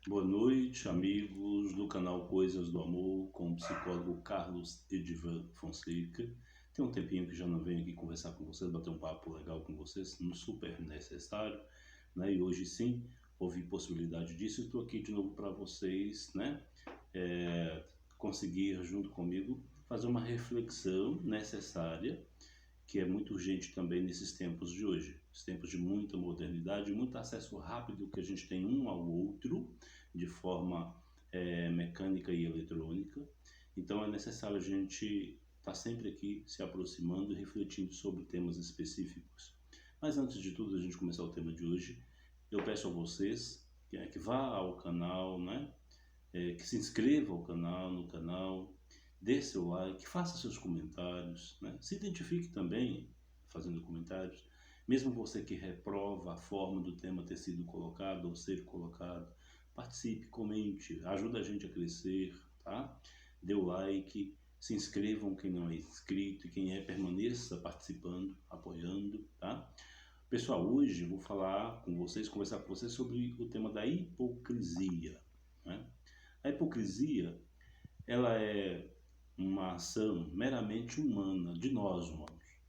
Boa noite, amigos do canal Coisas do Amor, com o psicólogo Carlos Edivan Fonseca. Tem um tempinho que já não venho aqui conversar com vocês, bater um papo legal com vocês, super necessário, né? E hoje sim, houve possibilidade disso. Estou aqui de novo para vocês, né? Conseguir, junto comigo, fazer uma reflexão necessária, que é muito urgente também nesses tempos de hoje. Os tempos de muita modernidade, muito acesso rápido que a gente tem um ao outro, de forma mecânica e eletrônica. Então é necessário a gente estar sempre aqui se aproximando e refletindo sobre temas específicos. Mas antes de tudo, a gente começar o tema de hoje, eu peço a vocês que vá ao canal, né? Que se inscreva no canal, dê seu like, faça seus comentários, né? Se identifique também fazendo comentários, mesmo você que reprova a forma do tema ter sido colocado ou ser colocado, participe, comente, ajuda a gente a crescer, tá? Dê o like, se inscrevam quem não é inscrito e quem é, permaneça participando, apoiando, tá? Pessoal, hoje eu vou falar com vocês, conversar com vocês sobre o tema da hipocrisia, né? A hipocrisia, ela é uma ação meramente humana de nós humanos,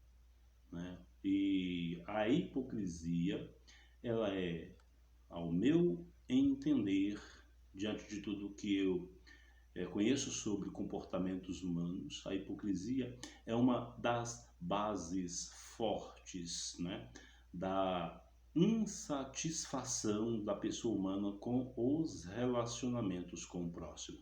né? E a hipocrisia, ela é, ao meu entender, diante de tudo que eu conheço sobre comportamentos humanos, a hipocrisia é uma das bases fortes, né, da insatisfação da pessoa humana com os relacionamentos com o próximo.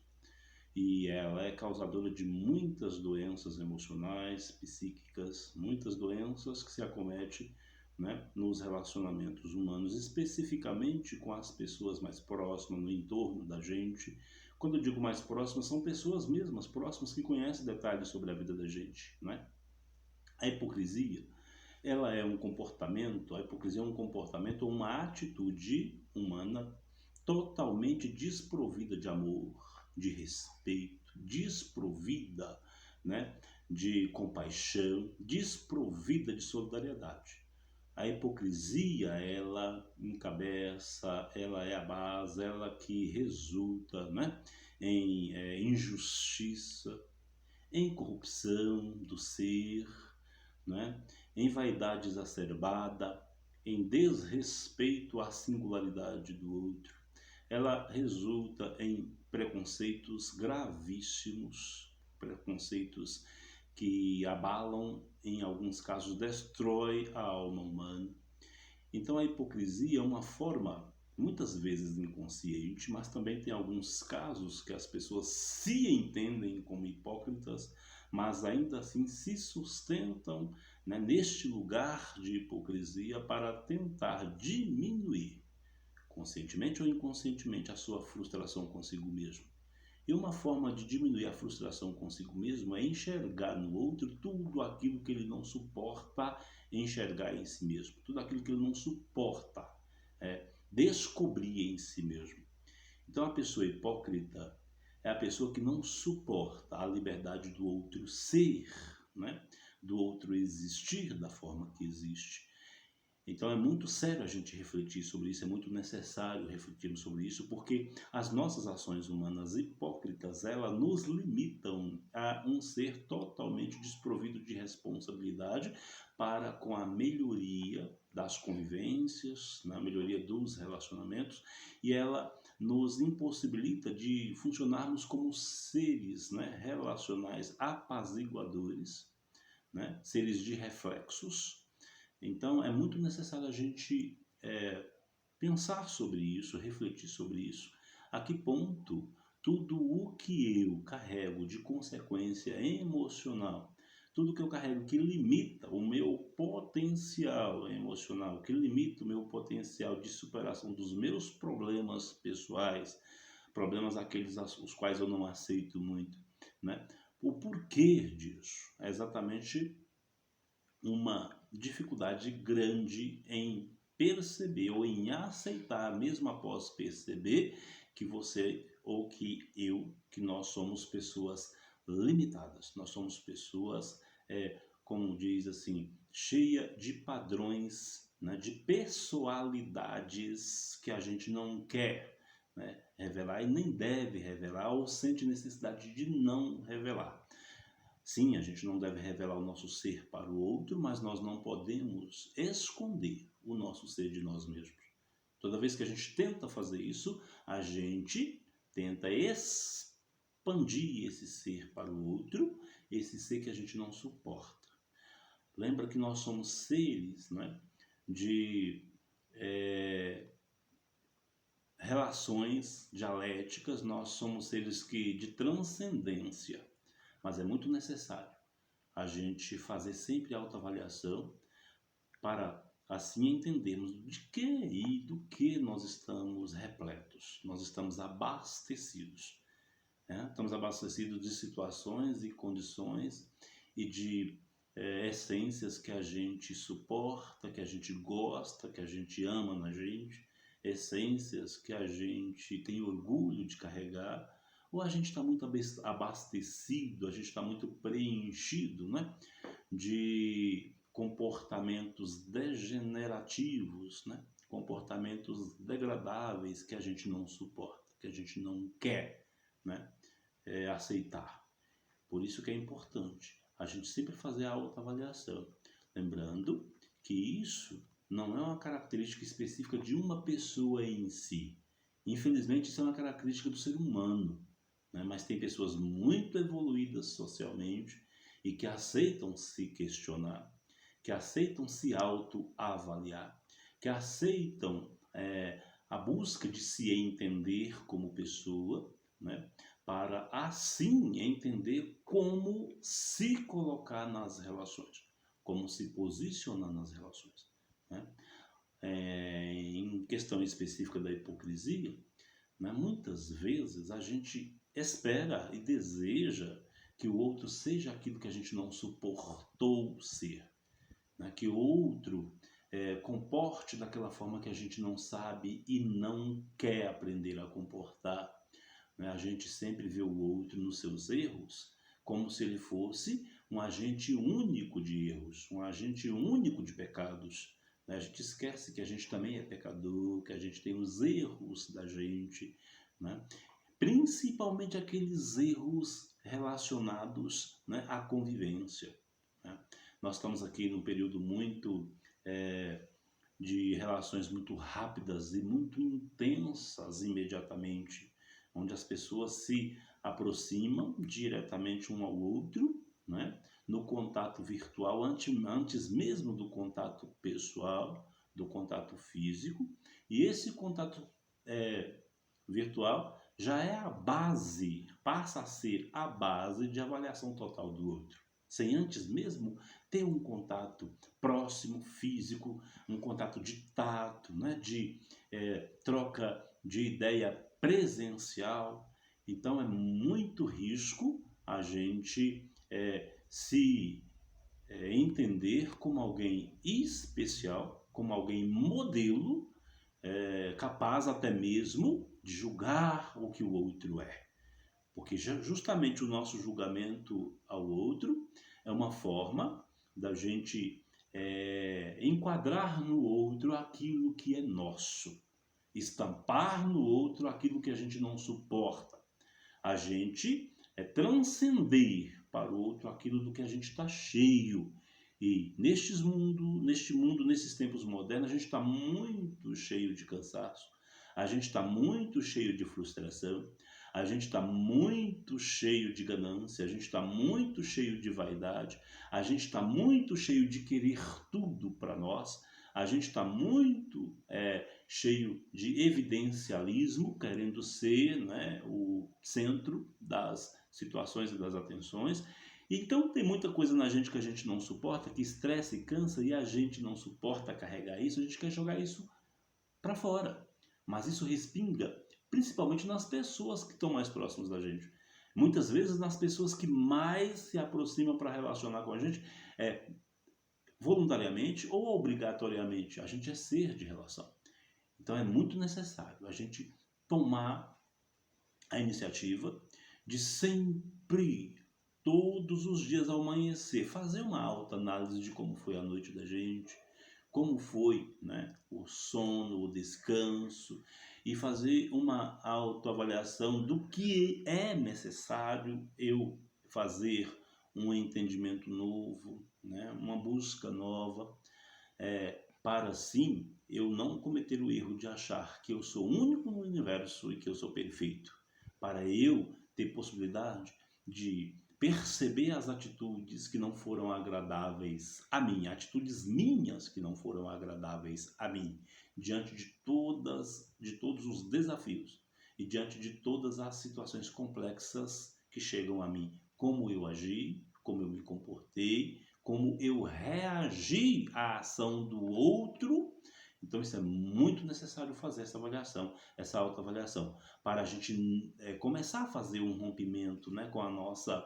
E ela é causadora de muitas doenças emocionais, psíquicas, muitas doenças que se acometem, né, nos relacionamentos humanos, especificamente com as pessoas mais próximas, no entorno da gente. Quando eu digo mais próximas, são pessoas mesmas próximas que conhecem detalhes sobre a vida da gente, né? A hipocrisia, a hipocrisia é um comportamento ou uma atitude humana totalmente desprovida de amor, de respeito, desprovida, né, de compaixão, desprovida de solidariedade. A hipocrisia, ela encabeça, ela é a base, ela que resulta, né, em injustiça, em corrupção do ser, né, em vaidade exacerbada, em desrespeito à singularidade do outro. Ela resulta em preconceitos gravíssimos, preconceitos que abalam, em alguns casos, destrói a alma humana. Então a hipocrisia é uma forma, muitas vezes inconsciente, mas também tem alguns casos que as pessoas se entendem como hipócritas, mas ainda assim se sustentam, né, neste lugar de hipocrisia para tentar diminuir, conscientemente ou inconscientemente, a sua frustração consigo mesmo. E uma forma de diminuir a frustração consigo mesmo é enxergar no outro tudo aquilo que ele não suporta enxergar em si mesmo, tudo aquilo que ele não suporta descobrir em si mesmo. Então a pessoa hipócrita é a pessoa que não suporta a liberdade do outro ser, né? Do outro existir da forma que existe. Então é muito sério a gente refletir sobre isso, é muito necessário refletirmos sobre isso, porque as nossas ações humanas hipócritas, elas nos limitam a um ser totalmente desprovido de responsabilidade para com a melhoria das convivências, na melhoria dos relacionamentos, e ela nos impossibilita de funcionarmos como seres, né, relacionais apaziguadores, né, seres de reflexos. Então, é muito necessário a gente pensar sobre isso, refletir sobre isso. A que ponto tudo o que eu carrego de consequência emocional, tudo que eu carrego que limita o meu potencial emocional, que limita o meu potencial de superação dos meus problemas pessoais, problemas aqueles os quais eu não aceito muito, né? O porquê disso é exatamente uma dificuldade grande em perceber ou em aceitar, mesmo após perceber, que você ou que nós somos pessoas limitadas, nós somos pessoas, como diz assim, cheia de padrões, né, de personalidades que a gente não quer, né, revelar e nem deve revelar ou sente necessidade de não revelar. Sim, a gente não deve revelar o nosso ser para o outro, mas nós não podemos esconder o nosso ser de nós mesmos. Toda vez que a gente tenta fazer isso, a gente tenta expandir esse ser para o outro, esse ser que a gente não suporta. Lembra que nós somos seres, né, de relações dialéticas, nós somos seres de transcendência, mas é muito necessário a gente fazer sempre autoavaliação para assim entendermos de que e do que nós estamos repletos, nós estamos abastecidos. Estamos abastecidos de situações e condições e de essências que a gente suporta, que a gente gosta, que a gente ama na gente, essências que a gente tem orgulho de carregar, ou a gente está muito abastecido, a gente está muito preenchido, né, de comportamentos degenerativos, né, comportamentos degradáveis que a gente não suporta, que a gente não quer, né, aceitar. Por isso que é importante a gente sempre fazer a autoavaliação, lembrando que isso não é uma característica específica de uma pessoa em si. Infelizmente, isso é uma característica do ser humano, né? Mas tem pessoas muito evoluídas socialmente e que aceitam se questionar, que aceitam se autoavaliar, que aceitam a busca de se entender como pessoa, né? Para assim entender como se colocar nas relações, como se posicionar nas relações, né? Em questão específica da hipocrisia, né, muitas vezes a gente espera e deseja que o outro seja aquilo que a gente não suportou ser, né? Que o outro comporte daquela forma que a gente não sabe e não quer aprender a comportar. A gente sempre vê o outro nos seus erros como se ele fosse um agente único de erros, um agente único de pecados. A gente esquece que a gente também é pecador, que a gente tem os erros da gente, né? Principalmente aqueles erros relacionados, né, à convivência, né? Nós estamos aqui num período muito de relações muito rápidas e muito intensas imediatamente, onde as pessoas se aproximam diretamente um ao outro, né? No contato virtual, antes mesmo do contato pessoal, do contato físico, e esse contato virtual já é a base, passa a ser a base de avaliação total do outro, sem antes mesmo ter um contato próximo, físico, um contato de tato, né? De troca de ideia presencial. Então é muito risco a gente se entender como alguém especial, como alguém modelo, capaz até mesmo de julgar o que o outro é. Porque justamente o nosso julgamento ao outro é uma forma da gente enquadrar no outro aquilo que é nosso, estampar no outro aquilo que a gente não suporta. A gente transcender para o outro aquilo do que a gente está cheio. E neste mundo, nesses tempos modernos, a gente está muito cheio de cansaço, a gente está muito cheio de frustração, a gente está muito cheio de ganância, a gente está muito cheio de vaidade, a gente está muito cheio de querer tudo para nós, a gente está muito cheio de evidencialismo, querendo ser, né, o centro das situações e das atenções. Então tem muita coisa na gente que a gente não suporta, que estressa e cansa, e a gente não suporta carregar isso, a gente quer jogar isso para fora. Mas isso respinga principalmente nas pessoas que estão mais próximas da gente. Muitas vezes nas pessoas que mais se aproximam para relacionar com a gente, voluntariamente ou obrigatoriamente. A gente é ser de relação. Então é muito necessário a gente tomar a iniciativa de sempre, todos os dias ao amanhecer, fazer uma autoanálise de como foi a noite da gente, como foi, né, o sono, o descanso, e fazer uma autoavaliação do que é necessário eu fazer um entendimento novo, né? Uma busca nova, para assim eu não cometer o erro de achar que eu sou único no universo e que eu sou perfeito, para eu ter possibilidade de perceber as atitudes que não foram agradáveis a mim, atitudes minhas que não foram agradáveis a mim, diante de todos os desafios e diante de todas as situações complexas que chegam a mim, como eu agi, como eu me comportei, como eu reagi à ação do outro. Então, isso é muito necessário fazer essa avaliação, essa autoavaliação, para a gente começar a fazer um rompimento, né, com a nossa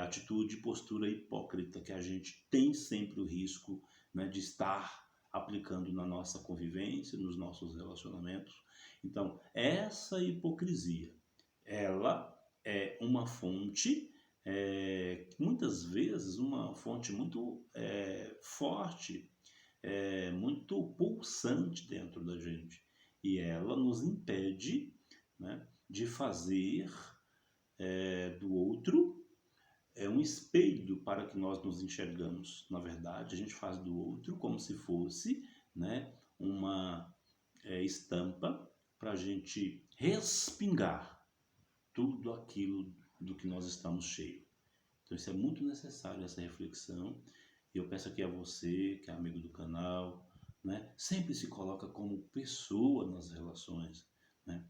atitude e postura hipócrita que a gente tem sempre o risco, né, de estar aplicando na nossa convivência, nos nossos relacionamentos. Então, essa hipocrisia, ela é uma fonte, muitas vezes uma fonte muito forte, muito pulsante dentro da gente. E ela nos impede, né, de fazer do outro um espelho para que nós nos enxergamos. Na verdade, a gente faz do outro como se fosse, né, uma estampa para a gente respingar tudo aquilo do que nós estamos cheios. Então, isso é muito necessário, essa reflexão. Eu peço aqui a você, que é amigo do canal, né, sempre se coloca como pessoa nas relações, né?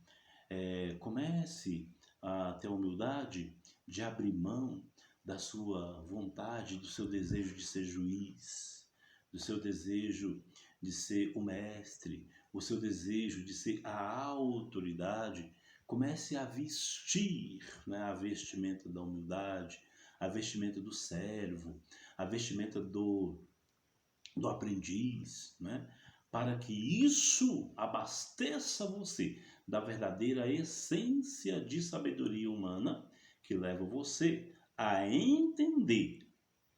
Comece a ter a humildade de abrir mão da sua vontade, do seu desejo de ser juiz, do seu desejo de ser o mestre, o seu desejo de ser a autoridade. Comece a vestir, né, a vestimenta da humildade, a vestimenta do servo, a vestimenta do aprendiz, né? Para que isso abasteça você da verdadeira essência de sabedoria humana que leva você a entender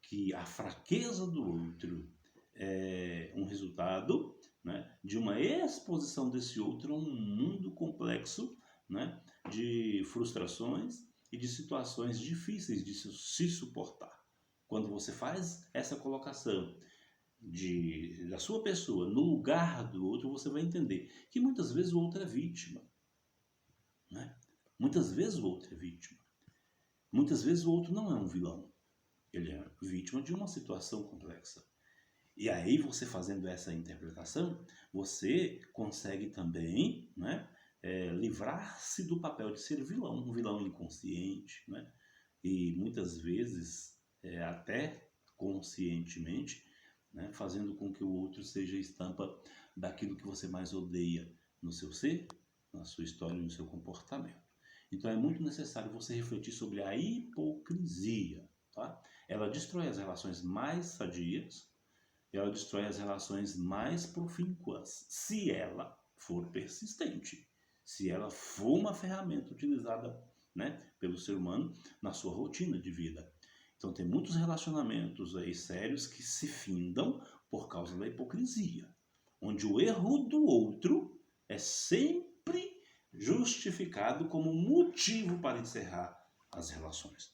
que a fraqueza do outro é um resultado, né, de uma exposição desse outro a um mundo complexo, né, de frustrações e de situações difíceis de se suportar. Quando você faz essa colocação da sua pessoa no lugar do outro, você vai entender que muitas vezes o outro é vítima, né? Muitas vezes o outro é vítima. Muitas vezes o outro não é um vilão. Ele é vítima de uma situação complexa. E aí, você fazendo essa interpretação, você consegue também, né, livrar-se do papel de ser vilão, um vilão inconsciente, né? E muitas vezes, até conscientemente, né, fazendo com que o outro seja a estampa daquilo que você mais odeia no seu ser, na sua história e no seu comportamento. Então é muito necessário você refletir sobre a hipocrisia, tá? Ela destrói as relações mais sadias, ela destrói as relações mais profícuas, se ela for persistente, se ela for uma ferramenta utilizada, né, pelo ser humano na sua rotina de vida. Então tem muitos relacionamentos aí sérios que se findam por causa da hipocrisia, onde o erro do outro é sempre justificado como motivo para encerrar as relações,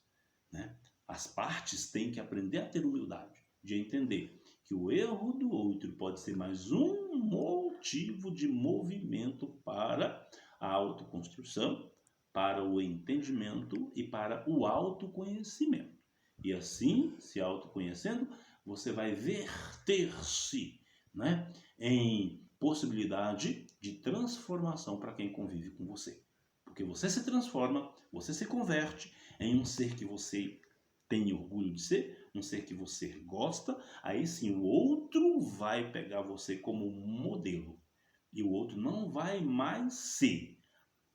né? As partes têm que aprender a ter humildade, de entender que o erro do outro pode ser mais um motivo de movimento para a autoconstrução, para o entendimento e para o autoconhecimento. E assim, se autoconhecendo, você vai verter-se, né, em possibilidade de transformação para quem convive com você. Porque você se transforma, você se converte em um ser que você tem orgulho de ser, um ser que você gosta, aí sim o outro vai pegar você como modelo. E o outro não vai mais ser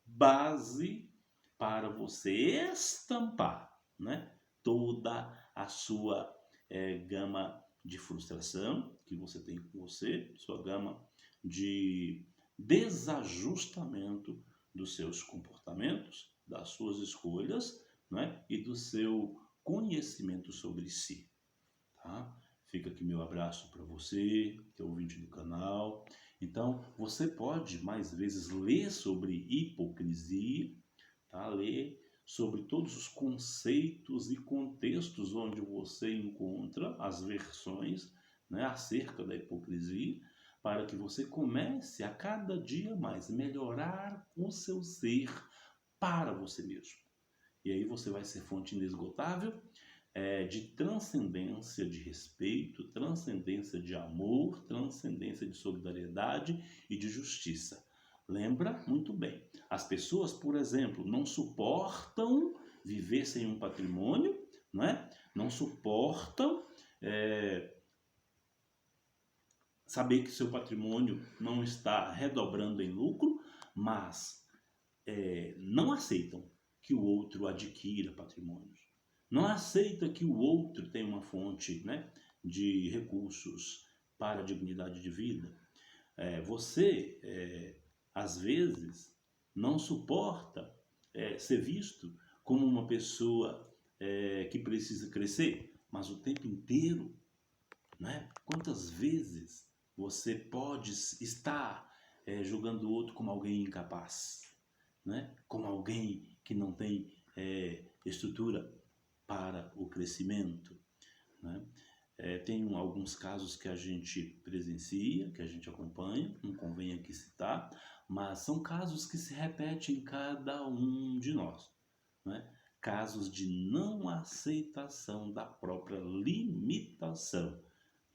base para você estampar, né, toda a sua gama de frustração que você tem com você, sua gama de desajustamento dos seus comportamentos, das suas escolhas, né, e do seu conhecimento sobre si, tá? Fica aqui meu abraço para você, que é ouvinte do canal. Então, você pode mais vezes ler sobre hipocrisia, tá? Ler sobre todos os conceitos e contextos onde você encontra as versões, né, acerca da hipocrisia, para que você comece a cada dia mais melhorar o seu ser para você mesmo. E aí você vai ser fonte inesgotável de transcendência de respeito, transcendência de amor, transcendência de solidariedade e de justiça. Lembra muito bem, as pessoas, por exemplo, não suportam viver sem um patrimônio, não é? Não suportam saber que seu patrimônio não está redobrando em lucro, mas não aceitam que o outro adquira patrimônios. Não aceita que o outro tenha uma fonte, né, de recursos para a dignidade de vida. Você, às vezes, não suporta ser visto como uma pessoa que precisa crescer, mas o tempo inteiro, né? Quantas vezes você pode estar julgando o outro como alguém incapaz, né? Como alguém que não tem estrutura para o crescimento, né? Tem alguns casos que a gente presencia, que a gente acompanha, não convém aqui citar, mas são casos que se repetem em cada um de nós, né? Casos de não aceitação da própria limitação,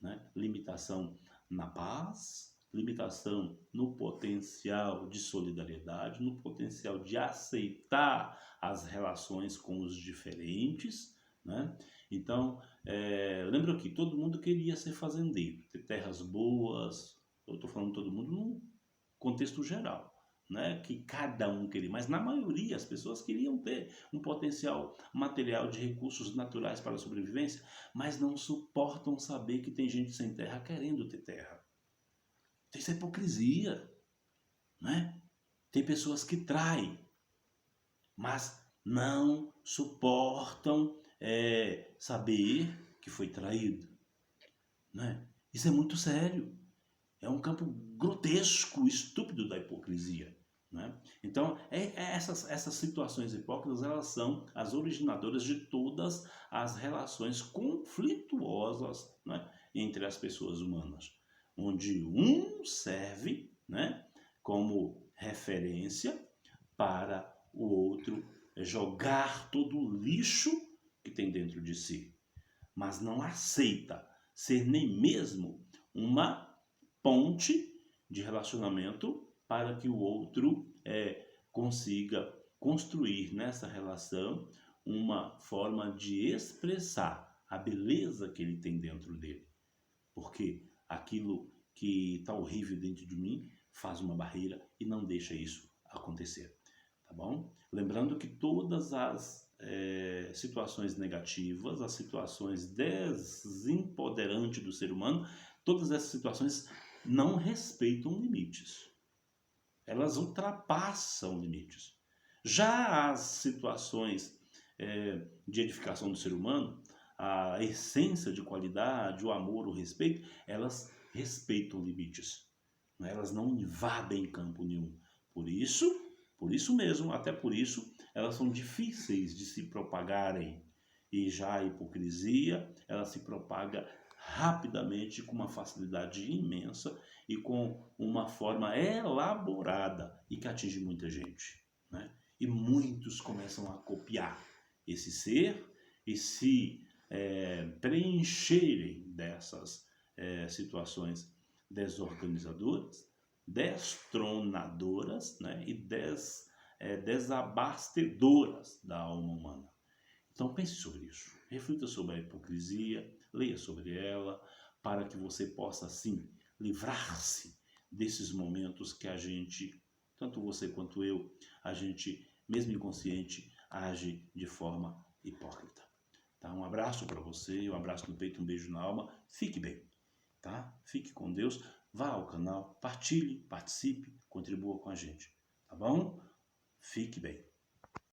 né? Limitação na paz, limitação no potencial de solidariedade, no potencial de aceitar as relações com os diferentes, né? Então, lembra que todo mundo queria ser fazendeiro, ter terras boas. Eu estou falando todo mundo num contexto geral, né? Que cada um queria, mas na maioria as pessoas queriam ter um potencial material de recursos naturais para a sobrevivência, mas não suportam saber que tem gente sem terra querendo ter terra. Isso é hipocrisia, né? Tem pessoas que traem, mas não suportam saber que foi traído, né? Isso é muito sério. É um campo grotesco, estúpido da hipocrisia, né? Então, essas situações hipócritas, elas são as originadoras de todas as relações conflituosas, né, entre as pessoas humanas, onde um serve, né, como referência para o outro jogar todo o lixo que tem dentro de si, mas não aceita ser nem mesmo uma ponte de relacionamento para que o outro consiga construir nessa relação uma forma de expressar a beleza que ele tem dentro dele. Porque aquilo que está horrível dentro de mim faz uma barreira e não deixa isso acontecer. Tá bom? Lembrando que todas as situações negativas, as situações desempoderantes do ser humano, todas essas situações não respeitam limites. Elas ultrapassam limites. Já as situações de edificação do ser humano, a essência de qualidade, o amor, o respeito, elas respeitam limites. Elas não invadem campo nenhum. Por isso mesmo, até por isso, elas são difíceis de se propagarem. E já a hipocrisia, ela se propaga rapidamente, com uma facilidade imensa e com uma forma elaborada e que atinge muita gente, né? E muitos começam a copiar esse ser e se preencherem dessas situações desorganizadoras, destronadoras, né? E desabastedoras da alma humana. Então pense sobre isso, reflita sobre a hipocrisia, leia sobre ela, para que você possa, assim, livrar-se desses momentos que a gente, tanto você quanto eu, a gente, mesmo inconsciente, age de forma hipócrita. Tá? Um abraço para você, um abraço no peito, um beijo na alma, fique bem, tá? Fique com Deus, vá ao canal, partilhe, participe, contribua com a gente, tá bom? Fique bem.